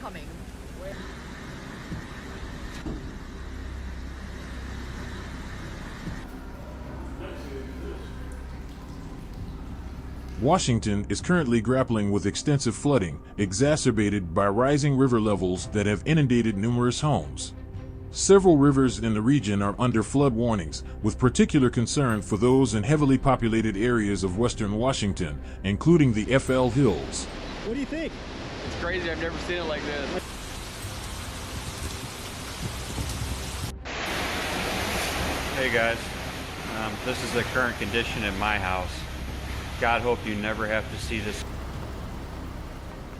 coming. Washington is currently grappling with extensive flooding, exacerbated by rising river levels that have inundated numerous homes. Several rivers in the region are under flood warnings, with particular concern for those in heavily populated areas of western Washington, including the FL Hills. What do you think? It's crazy, I've never seen it like this. Hey guys, this is the current condition in my house. God hope you never have to see this.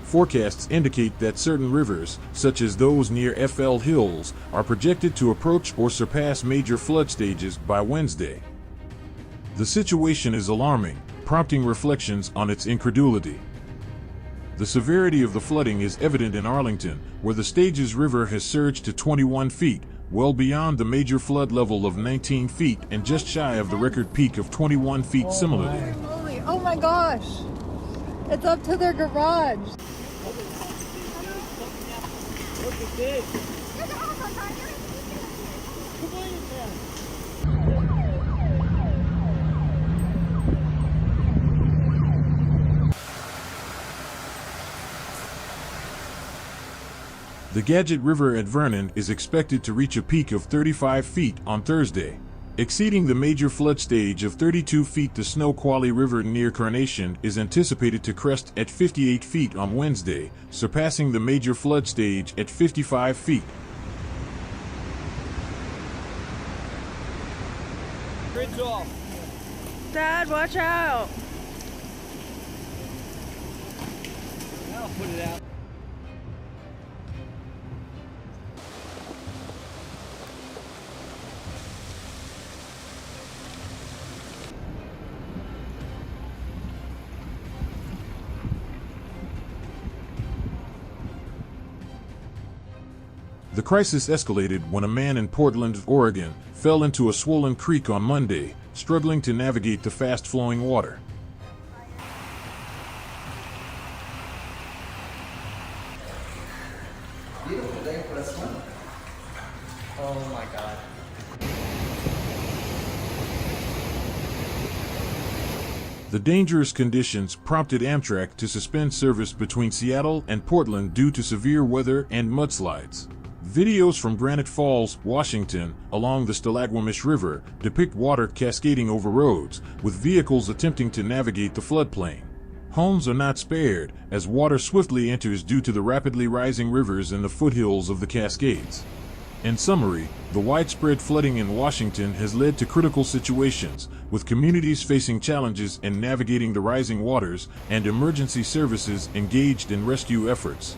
Forecasts indicate that certain rivers, such as those near FL Hills, are projected to approach or surpass major flood stages by Wednesday. The situation is alarming, prompting reflections on its incredulity. The severity of the flooding is evident in Arlington, where the Stages River has surged to 21 feet, well beyond the major flood level of 19 feet and just shy of the record peak of 21 feet similarly. Oh my gosh! It's up to their garage! Look at this. The Gadget River at Vernon is expected to reach a peak of 35 feet on Thursday. Exceeding the major flood stage of 32 feet, the Snoqualmie River near Carnation is anticipated to crest at 58 feet on Wednesday, surpassing the major flood stage at 55 feet. Bridge off. Dad, watch out! I'll put it out. The crisis escalated when a man in Portland, Oregon, fell into a swollen creek on Monday, struggling to navigate the fast-flowing water. Beautiful day for a swim. Oh my God. The dangerous conditions prompted Amtrak to suspend service between Seattle and Portland due to severe weather and mudslides. Videos from Granite Falls, Washington, along the Stalagwamish River, depict water cascading over roads, with vehicles attempting to navigate the floodplain. Homes are not spared, as water swiftly enters due to the rapidly rising rivers in the foothills of the Cascades. In summary, the widespread flooding in Washington has led to critical situations, with communities facing challenges in navigating the rising waters and emergency services engaged in rescue efforts.